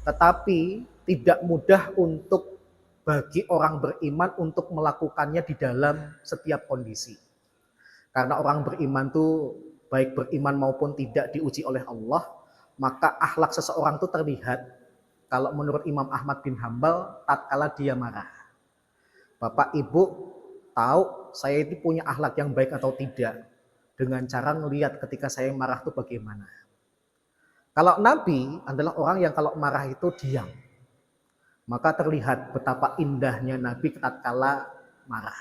tetapi tidak mudah untuk bagi orang beriman untuk melakukannya di dalam setiap kondisi. Karena orang beriman itu baik beriman maupun tidak diuji oleh Allah, maka akhlak seseorang itu terlihat kalau menurut Imam Ahmad bin Hambal tatkala dia marah. Bapak Ibu tahu saya itu punya akhlak yang baik atau tidak dengan cara melihat ketika saya marah itu bagaimana. Kalau Nabi adalah orang yang kalau marah itu diam. Maka terlihat betapa indahnya Nabi tatkala marah.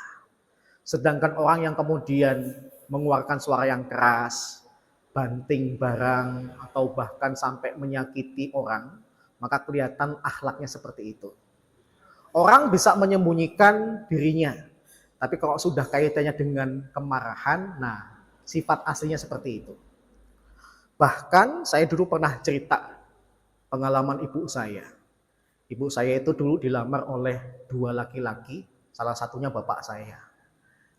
Sedangkan orang yang kemudian mengeluarkan suara yang keras, banting barang, atau bahkan sampai menyakiti orang, maka kelihatan akhlaknya seperti itu. Orang bisa menyembunyikan dirinya, tapi kalau sudah kaitannya dengan kemarahan, nah sifat aslinya seperti itu. Bahkan saya dulu pernah cerita pengalaman ibu saya. Ibu saya itu dulu dilamar oleh 2 laki-laki, salah satunya bapak saya.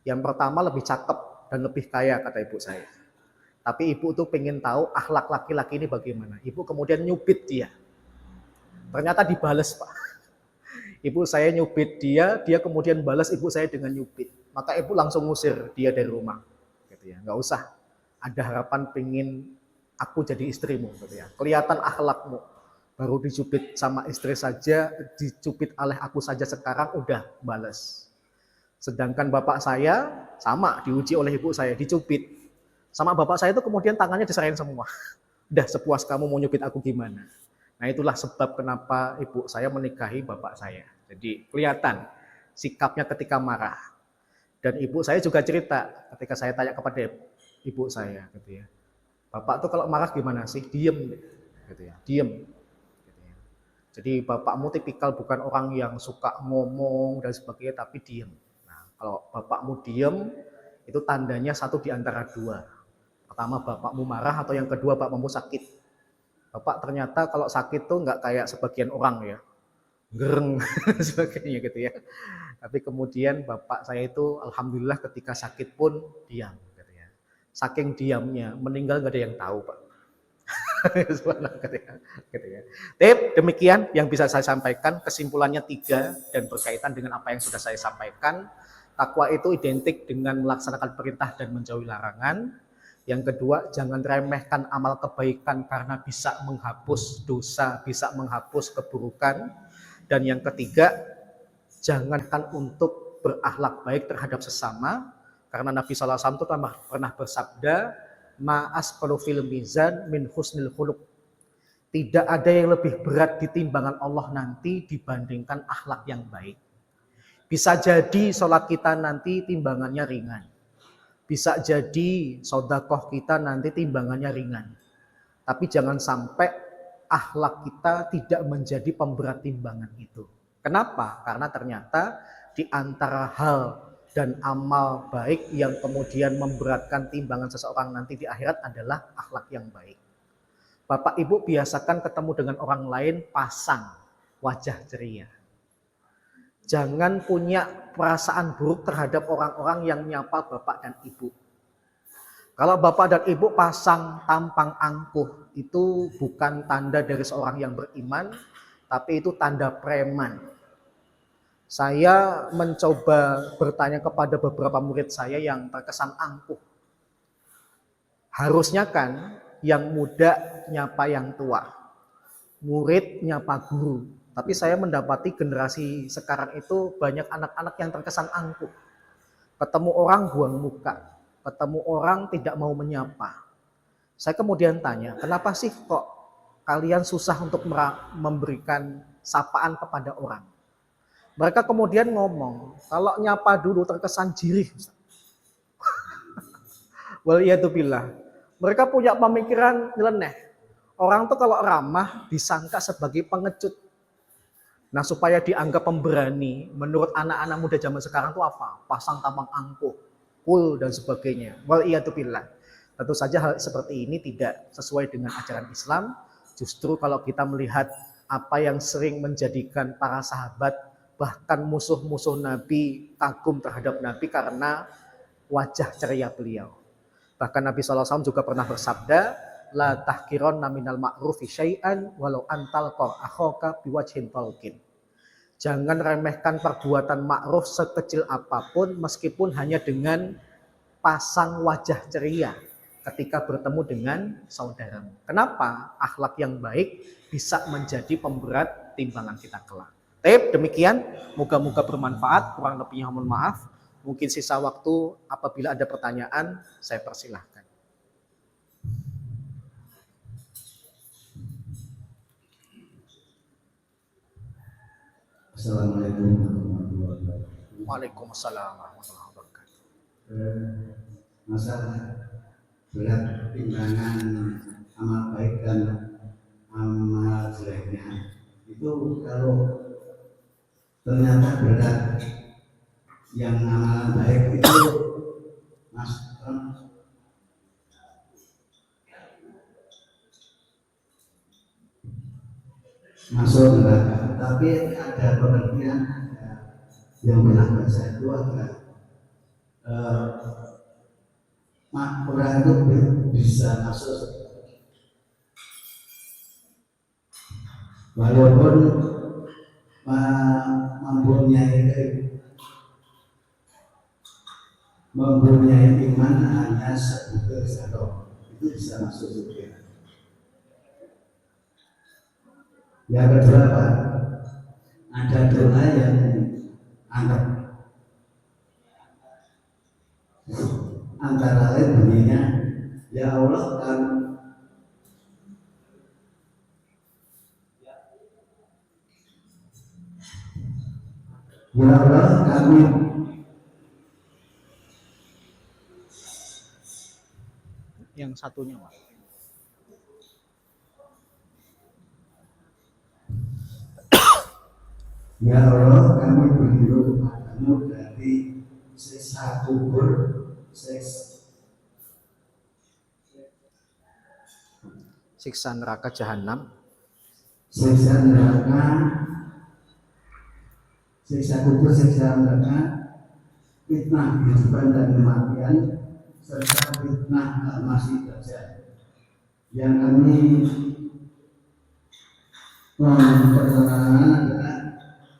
Yang pertama lebih cakep dan lebih kaya kata ibu saya. Tapi ibu tuh pengen tahu akhlak laki-laki ini bagaimana. Ibu kemudian nyubit dia. Ternyata dibales Pak. Ibu saya nyubit dia kemudian balas ibu saya dengan nyubit. Maka ibu langsung ngusir dia dari rumah. Gitu ya. Nggak usah ada harapan pengen aku jadi istrimu. Gitu ya. Kelihatan akhlakmu. Baru dicubit sama istri saja, dicubit oleh aku saja sekarang udah balas. Sedangkan bapak saya sama diuji oleh ibu saya, dicubit. Sama bapak saya itu kemudian tangannya diserahin semua. Udah sepuas kamu mau nyubit aku gimana. Nah itulah sebab kenapa ibu saya menikahi bapak saya. Jadi kelihatan sikapnya ketika marah. Dan ibu saya juga cerita ketika saya tanya kepada ibu saya, gitu ya. Bapak tuh kalau marah gimana sih? Diem, gitu ya. Diem. Gitu ya. Jadi bapakmu tipikal bukan orang yang suka ngomong dan sebagainya, tapi diem. Nah, kalau bapakmu diem, itu tandanya satu di antara 2. Pertama bapakmu marah atau yang kedua bapakmu sakit. Bapak ternyata kalau sakit tuh nggak kayak sebagian orang ya, gereng sebagainya gitu ya. Tapi kemudian bapak saya itu alhamdulillah ketika sakit pun diam. Gitu ya. Saking diamnya meninggal nggak ada yang tahu Pak. Gitu ya. Demikian yang bisa saya sampaikan. Kesimpulannya 3 dan berkaitan dengan apa yang sudah saya sampaikan. Takwa itu identik dengan melaksanakan perintah dan menjauhi larangan. Yang kedua, jangan remehkan amal kebaikan karena bisa menghapus dosa, bisa menghapus keburukan. Dan yang ketiga, jangankan untuk berakhlak baik terhadap sesama, karena Nabi SAW itu pernah bersabda, ma'asqalu fil mizan min husnil khuluq. Tidak ada yang lebih berat di timbangan Allah nanti dibandingkan akhlak yang baik. Bisa jadi sholat kita nanti timbangannya ringan. Bisa jadi sedekah kita nanti timbangannya ringan. Tapi jangan sampai akhlak kita tidak menjadi pemberat timbangan itu. Kenapa? Karena ternyata di antara hal dan amal baik yang kemudian memberatkan timbangan seseorang nanti di akhirat adalah akhlak yang baik. Bapak Ibu biasakan ketemu dengan orang lain pasang wajah ceria. Jangan punya perasaan buruk terhadap orang-orang yang nyapa bapak dan ibu. Kalau bapak dan ibu pasang tampang angkuh, itu bukan tanda dari seorang yang beriman, tapi itu tanda preman. Saya mencoba bertanya kepada beberapa murid saya yang terkesan angkuh. Harusnya kan yang muda nyapa yang tua, murid nyapa guru. Tapi saya mendapati generasi sekarang itu banyak anak-anak yang terkesan angkuh. Ketemu orang buang muka, ketemu orang tidak mau menyapa. Saya kemudian tanya, kenapa sih kok kalian susah untuk memberikan sapaan kepada orang? Mereka kemudian ngomong, kalau nyapa dulu terkesan jirih. Waliyadzubillah. Mereka punya pemikiran nyeleneh. Orang tuh kalau ramah disangka sebagai pengecut. Nah supaya dianggap pemberani, menurut anak-anak muda zaman sekarang itu apa? Pasang tampang angkuh, cool dan sebagainya. Waliyadzubillah. Tentu saja hal seperti ini tidak sesuai dengan ajaran Islam. Justru kalau kita melihat apa yang sering menjadikan para sahabat bahkan musuh-musuh Nabi kagum terhadap Nabi karena wajah ceria beliau. Bahkan Nabi SAW juga pernah bersabda, la tahkironna minal ma'rufi syai'an walau antal qor akhoka biwajhin talqin. Jangan remehkan perbuatan ma'ruf sekecil apapun meskipun hanya dengan pasang wajah ceria ketika bertemu dengan saudaramu. Kenapa? Akhlak yang baik bisa menjadi pemberat timbangan kita kelak. Demikian, moga-moga bermanfaat, kurang lebihnya mohon maaf. Mungkin sisa waktu apabila ada pertanyaan, saya persilahkan. Assalamualaikum warahmatullahi wabarakatuh. Waalaikumsalam warahmatullahi wabarakatuh. Masalah berat timbangan amal baik dan amal jeleknya itu, kalau ternyata berat yang amalan baik itu masuk neraka, tapi ada pengertian, yang pernah baca itu adalah orang itu bisa masuk walaupun mempunyai iman hanya sebutir satu, itu bisa masuk surga. Yang kedua, Pak, ada doa yang anggap antara lain bunyinya, ya Allah kami yang satunya, Pak. Ya Allah, kami berlindung kepadamu dari siksa kubur, Siksa neraka jahanam, siksa neraka, siksa kubur, siksa neraka, fitnah kehidupan dan kematian, serta fitnah al-masih dajjal. Yang kami memperkenalkan adalah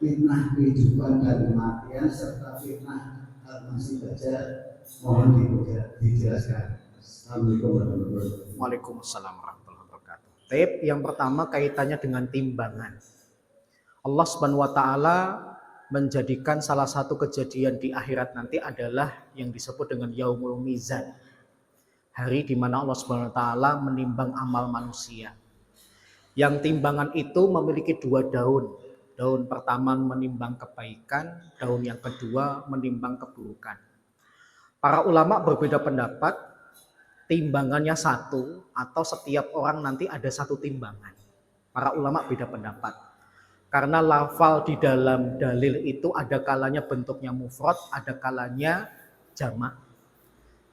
fitnah kehidupan dan kematian serta fitnah al-masih dajjal. Mohon dijelaskan. Assalamualaikum warahmatullahi wabarakatuh. Waalaikumsalam warahmatullahi wabarakatuh. Yang pertama kaitannya dengan timbangan. Allah Subhanahu wa taala menjadikan salah satu kejadian di akhirat nanti adalah yang disebut dengan Yaumul Mizan. Hari di mana Allah Subhanahu wa taala menimbang amal manusia. Yang timbangan itu memiliki dua daun. Daun pertama menimbang kebaikan, daun yang kedua menimbang keburukan. Para ulama berbeda pendapat, timbangannya satu atau setiap orang nanti ada satu timbangan. Para ulama beda pendapat. Karena lafal di dalam dalil itu ada kalanya bentuknya mufrad, ada kalanya jamak.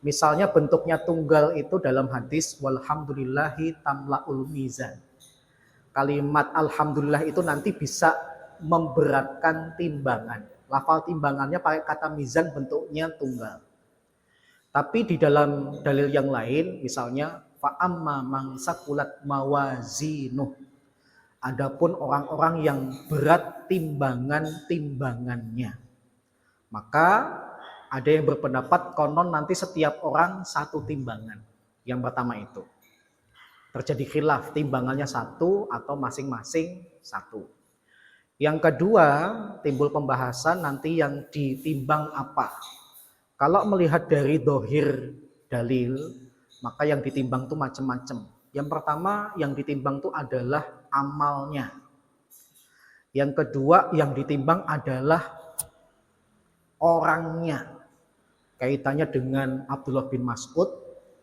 Misalnya bentuknya tunggal itu dalam hadis walhamdulillahi tamlaul mizan. Kalimat alhamdulillah itu nanti bisa memberatkan timbangan. Lafal timbangannya pakai kata mizan, bentuknya tunggal. Tapi di dalam dalil yang lain, misalnya fa'amma man sakulat mawazinuh. Adapun orang-orang yang berat timbangannya, maka ada yang berpendapat konon nanti setiap orang satu timbangan. Yang pertama itu terjadi khilaf, timbangannya satu atau masing-masing satu. Yang kedua, timbul pembahasan nanti yang ditimbang apa. Kalau melihat dari dohir dalil, maka yang ditimbang itu macam-macam. Yang pertama yang ditimbang itu adalah amalnya. Yang kedua yang ditimbang adalah orangnya. Kaitannya dengan Abdullah bin Mas'ud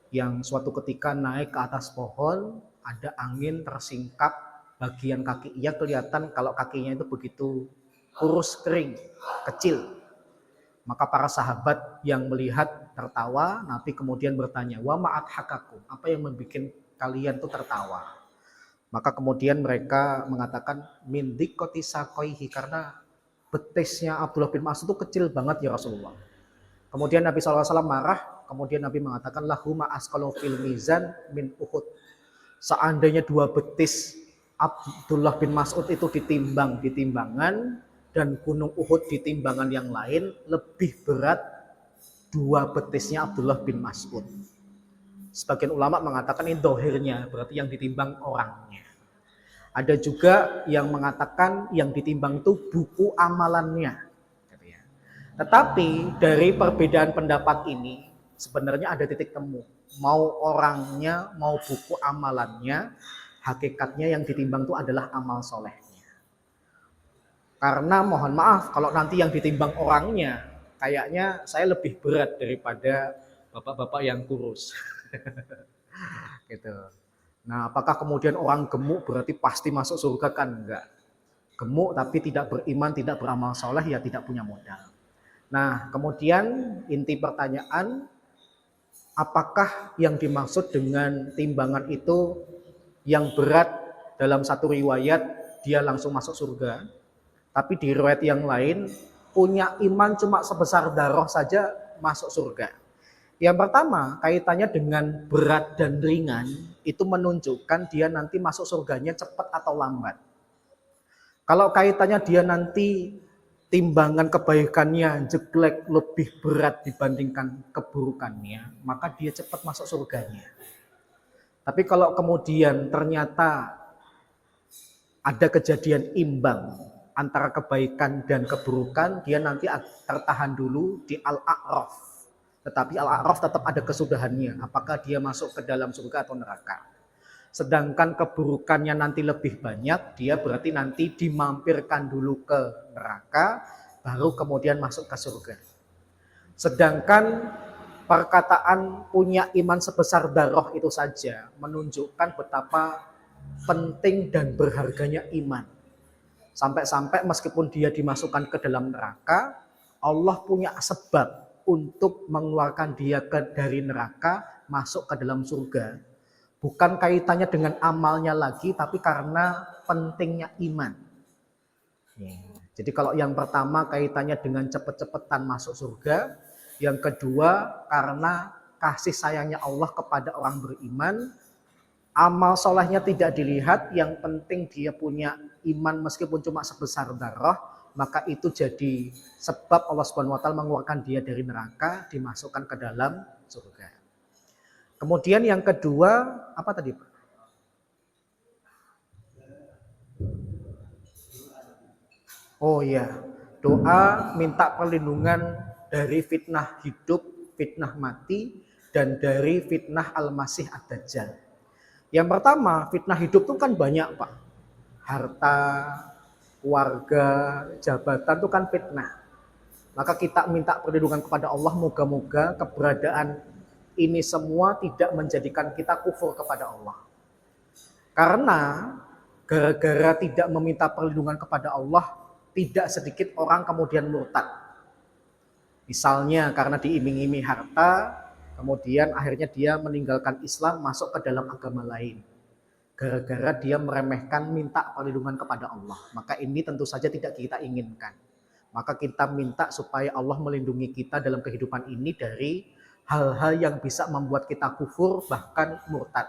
yang suatu ketika naik ke atas pohon, ada angin tersingkap bagian kaki. Ia kelihatan kalau kakinya itu begitu kurus kering, kecil. Maka para sahabat yang melihat tertawa, Nabi kemudian bertanya, wa ma'at hakakum, apa yang membuat kalian itu tertawa? Maka kemudian mereka mengatakan min diqqati saqaihi, karena betisnya Abdullah bin Mas'ud itu kecil banget ya Rasulullah. Kemudian Nabi SAW marah, kemudian Nabi mengatakan lahuma asqalu fil mizan min Uhud. Seandainya dua betis Abdullah bin Mas'ud itu ditimbang di timbangan dan gunung Uhud di timbangan yang lain, lebih berat dua betisnya Abdullah bin Mas'ud. Sebagian ulama mengatakan ini dohirnya, berarti yang ditimbang orangnya. Ada juga yang mengatakan yang ditimbang itu buku amalannya. Tetapi dari perbedaan pendapat ini sebenarnya ada titik temu. Mau orangnya, mau buku amalannya, hakikatnya yang ditimbang itu adalah amal solehnya. Karena mohon maaf, kalau nanti yang ditimbang orangnya, kayaknya saya lebih berat daripada bapak-bapak yang kurus. Gitu. Nah, apakah kemudian orang gemuk berarti pasti masuk surga? Kan enggak. Gemuk tapi tidak beriman, tidak beramal soleh, ya tidak punya modal. Nah, kemudian inti pertanyaan, apakah yang dimaksud dengan timbangan itu yang berat dalam satu riwayat dia langsung masuk surga, tapi di riwayat yang lain punya iman cuma sebesar darah saja masuk surga. Yang pertama, kaitannya dengan berat dan ringan, itu menunjukkan dia nanti masuk surganya cepat atau lambat. Kalau kaitannya dia nanti timbangan kebaikannya jelek lebih berat dibandingkan keburukannya, maka dia cepat masuk surganya. Tapi kalau kemudian ternyata ada kejadian imbang antara kebaikan dan keburukan, dia nanti tertahan dulu di Al-A'raf. Tetapi Al-A'raf tetap ada kesudahannya, apakah dia masuk ke dalam surga atau neraka. Sedangkan keburukannya nanti lebih banyak, dia berarti nanti dimampirkan dulu ke neraka, baru kemudian masuk ke surga. Sedangkan perkataan punya iman sebesar darah itu saja menunjukkan betapa penting dan berharganya iman. Sampai-sampai meskipun dia dimasukkan ke dalam neraka, Allah punya sebab untuk mengeluarkan dia dari neraka masuk ke dalam surga. Bukan kaitannya dengan amalnya lagi, tapi karena pentingnya iman. Jadi kalau yang pertama kaitannya dengan cepet-cepetan masuk surga, yang kedua karena kasih sayangnya Allah kepada orang beriman, amal solehnya tidak dilihat, yang penting dia punya iman meskipun cuma sebesar darah, maka itu jadi sebab Allah Subhanahu wa taala mengeluarkan dia dari neraka, dimasukkan ke dalam surga. Kemudian yang kedua, apa tadi, Pak? Oh iya, doa minta perlindungan dari fitnah hidup, fitnah mati, dan dari fitnah Al-Masih Ad-Dajjal. Yang pertama, fitnah hidup itu kan banyak, Pak. Harta, keluarga, jabatan itu kan fitnah. Maka kita minta perlindungan kepada Allah, moga-moga keberadaan ini semua tidak menjadikan kita kufur kepada Allah. Karena gara-gara tidak meminta perlindungan kepada Allah, tidak sedikit orang kemudian murtad. Misalnya karena diiming-iming harta, kemudian akhirnya dia meninggalkan Islam, masuk ke dalam agama lain. Gara-gara dia meremehkan minta perlindungan kepada Allah. Maka ini tentu saja tidak kita inginkan. Maka kita minta supaya Allah melindungi kita dalam kehidupan ini dari hal-hal yang bisa membuat kita kufur, bahkan murtad.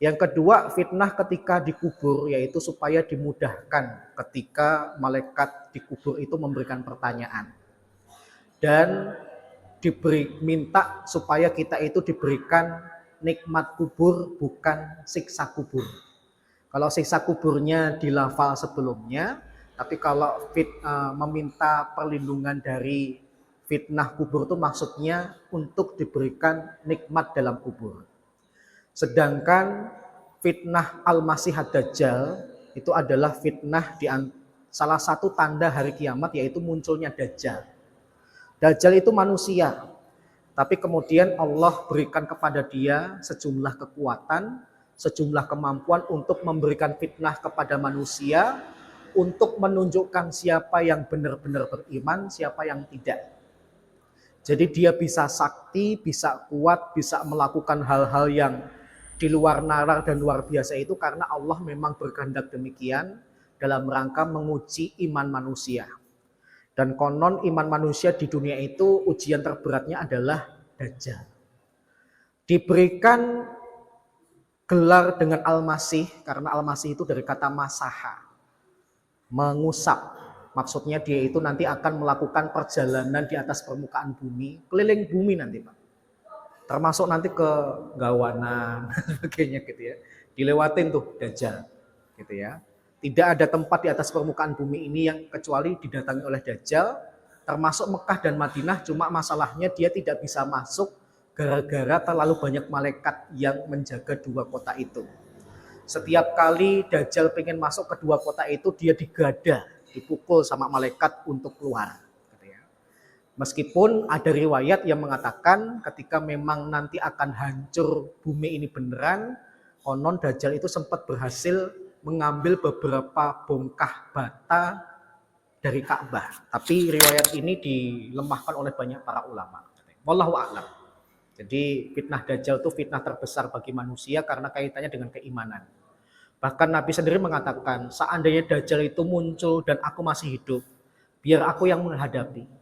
Yang kedua, fitnah ketika dikubur, yaitu supaya dimudahkan ketika malaikat dikubur itu memberikan pertanyaan. Dan minta supaya kita itu diberikan nikmat kubur, bukan siksa kubur. Kalau siksa kuburnya dilafal sebelumnya, tapi kalau meminta perlindungan dari fitnah kubur itu maksudnya untuk diberikan nikmat dalam kubur. Sedangkan fitnah Al-Masih Ad-Dajjal itu adalah fitnah salah satu tanda hari kiamat, yaitu munculnya Dajjal. Dajjal itu manusia, tapi kemudian Allah berikan kepada dia sejumlah kekuatan, sejumlah kemampuan untuk memberikan fitnah kepada manusia, untuk menunjukkan siapa yang benar-benar beriman, siapa yang tidak. Jadi dia bisa sakti, bisa kuat, bisa melakukan hal-hal yang di luar nalar dan luar biasa itu karena Allah memang berkehendak demikian dalam rangka menguji iman manusia. Dan konon iman manusia di dunia itu ujian terberatnya adalah Dajjal. Diberikan gelar dengan Al-Masih karena Al-Masih itu dari kata masaha, mengusap. Maksudnya dia itu nanti akan melakukan perjalanan di atas permukaan bumi, keliling bumi nanti Pak. Termasuk nanti ke Gawana, sebagainya gitu ya. Dilewatin tuh Dajjal, gitu ya. Tidak ada tempat di atas permukaan bumi ini yang kecuali didatangi oleh Dajjal, termasuk Mekah dan Madinah. Cuma masalahnya dia tidak bisa masuk gara-gara terlalu banyak malaikat yang menjaga dua kota itu. Setiap kali Dajjal pengen masuk ke dua kota itu, dia digada, dipukul sama malaikat untuk keluar. Meskipun ada riwayat yang mengatakan ketika memang nanti akan hancur bumi ini beneran, konon Dajjal itu sempat berhasil mengambil beberapa bongkah bata dari Ka'bah. Tapi riwayat ini dilemahkan oleh banyak para ulama. Wallahu a'lam. Jadi fitnah Dajjal itu fitnah terbesar bagi manusia karena kaitannya dengan keimanan. Bahkan Nabi sendiri mengatakan, seandainya Dajjal itu muncul dan aku masih hidup, biar aku yang menghadapi.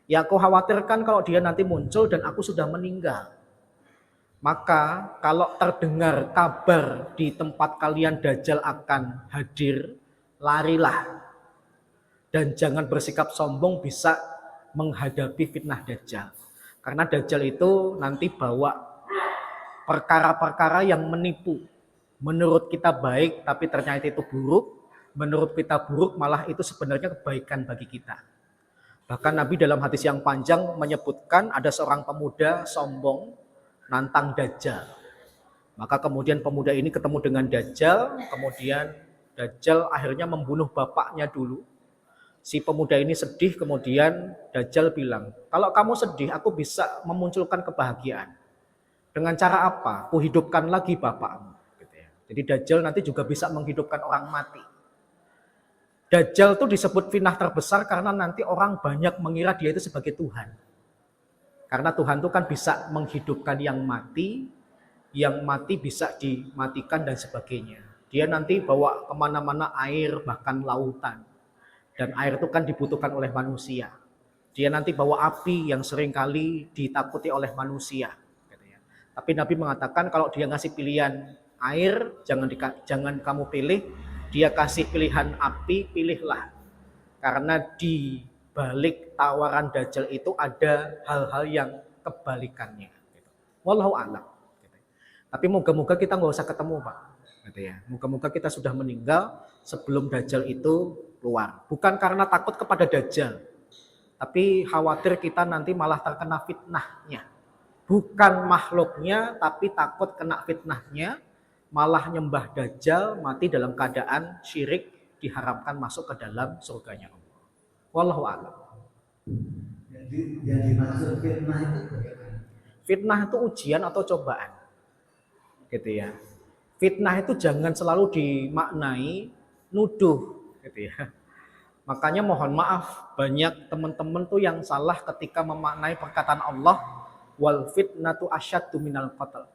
Ya aku khawatirkan kalau dia nanti muncul dan aku sudah meninggal. Maka kalau terdengar kabar di tempat kalian Dajjal akan hadir, larilah. Dan jangan bersikap sombong bisa menghadapi fitnah Dajjal. Karena Dajjal itu nanti bawa perkara-perkara yang menipu. Menurut kita baik tapi ternyata itu buruk. Menurut kita buruk malah itu sebenarnya kebaikan bagi kita. Bahkan Nabi dalam hadis yang panjang menyebutkan ada seorang pemuda sombong nantang Dajjal. Maka kemudian pemuda ini ketemu dengan Dajjal, kemudian Dajjal akhirnya membunuh bapaknya dulu. Si pemuda ini sedih, kemudian Dajjal bilang, kalau kamu sedih aku bisa memunculkan kebahagiaan. Dengan cara apa? Kuhidupkan lagi bapakmu. Jadi Dajjal nanti juga bisa menghidupkan orang mati. Dajjal itu disebut fitnah terbesar karena nanti orang banyak mengira dia itu sebagai Tuhan. Karena Tuhan itu kan bisa menghidupkan yang mati bisa dimatikan dan sebagainya. Dia nanti bawa kemana-mana air, bahkan lautan. Dan air itu kan dibutuhkan oleh manusia. Dia nanti bawa api yang seringkali ditakuti oleh manusia. Tapi Nabi mengatakan kalau dia ngasih pilihan air, jangan kamu pilih. Dia kasih pilihan api, pilihlah. Karena di balik tawaran Dajjal itu ada hal-hal yang kebalikannya. Wallahu a'lam. Tapi moga-moga kita nggak usah ketemu Pak. Moga-moga kita sudah meninggal sebelum Dajjal itu keluar. Bukan karena takut kepada Dajjal. Tapi khawatir kita nanti malah terkena fitnahnya. Bukan makhluknya, tapi takut kena fitnahnya. Malah nyembah Dajjal, mati dalam keadaan syirik, diharamkan masuk ke dalam surganya Allah. Wallahu a'lam. Jadi yang dimaksud fitnah itu bagaimana? Fitnah itu ujian atau cobaan. Gitu ya. Fitnah itu jangan selalu dimaknai nuduh, gitu ya. Makanya mohon maaf, banyak teman-teman tuh yang salah ketika memaknai perkataan Allah, wal fitnatu asyaddu minal qatl.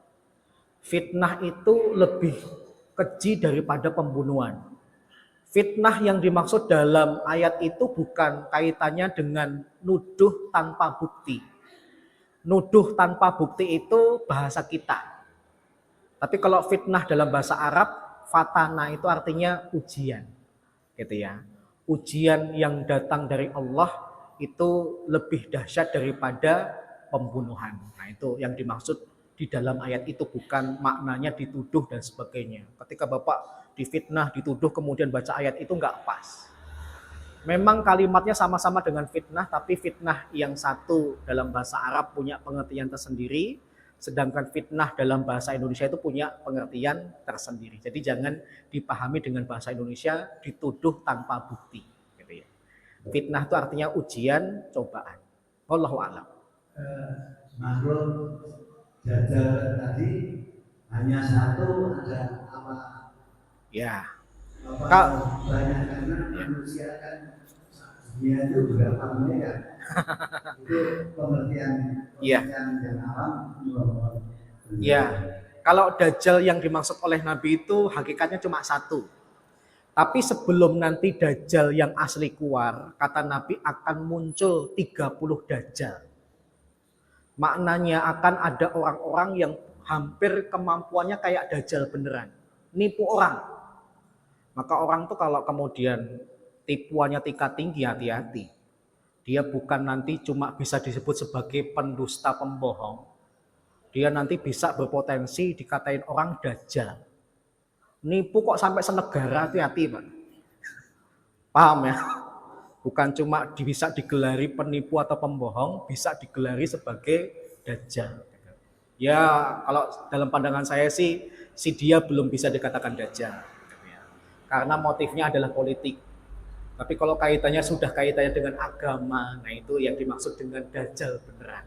Fitnah itu lebih keji daripada pembunuhan. Fitnah yang dimaksud dalam ayat itu bukan kaitannya dengan nuduh tanpa bukti. Nuduh tanpa bukti itu bahasa kita. Tapi kalau fitnah dalam bahasa Arab, fatana itu artinya ujian. Gitu ya. Ujian yang datang dari Allah itu lebih dahsyat daripada pembunuhan. Nah, itu yang dimaksud di dalam ayat itu, bukan maknanya dituduh dan sebagainya. Ketika Bapak difitnah, dituduh, kemudian baca ayat itu nggak pas. Memang kalimatnya sama-sama dengan fitnah, tapi fitnah yang satu dalam bahasa Arab punya pengertian tersendiri, sedangkan fitnah dalam bahasa Indonesia itu punya pengertian tersendiri. Jadi jangan dipahami dengan bahasa Indonesia dituduh tanpa bukti. Gitu ya. Fitnah itu artinya ujian, cobaan. Wallahu a'lam. Makhluk Dajjal tadi hanya satu, ada apa? Ya. Apa banyak karena manusia kan dia itu berapa miliar? Itu pengertian yang awam. Ya. Kalau Dajjal yang dimaksud oleh Nabi itu hakikatnya cuma satu. Tapi sebelum nanti Dajjal yang asli keluar, kata Nabi akan muncul 30 Dajjal. Maknanya akan ada orang-orang yang hampir kemampuannya kayak Dajjal beneran. Nipu orang. Maka orang tuh kalau kemudian tipuannya tingkat tinggi, hati-hati. Dia bukan nanti cuma bisa disebut sebagai pendusta pembohong. Dia nanti bisa berpotensi dikatain orang Dajjal. Nipu kok sampai senegara, hati-hati Pak. Paham ya? Bukan cuma bisa digelari penipu atau pembohong, bisa digelari sebagai Dajjal. Ya kalau dalam pandangan saya sih, si dia belum bisa dikatakan Dajjal. Karena motifnya adalah politik. Tapi kalau kaitannya sudah kaitannya dengan agama, nah itu yang dimaksud dengan Dajjal beneran.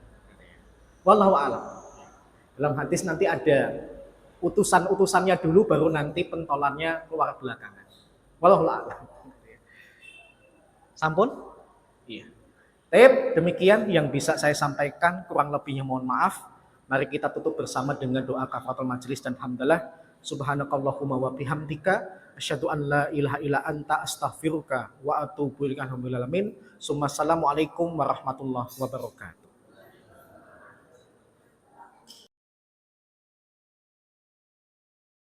Wallahu a'lam. Dalam hadis nanti ada utusan-utusannya dulu, baru nanti pentolannya keluar belakangan. Wallahu a'lam. Sampun? Iya. Demikian yang bisa saya sampaikan, kurang lebihnya mohon maaf. Mari kita tutup bersama dengan doa kafaratul majelis dan hamdalah. Subhanakallahumma wa bihamdika asyhadu an la ilaha illa anta astaghfiruka wa atubu ilaika. Assalamualaikum warahmatullahi wabarakatuh.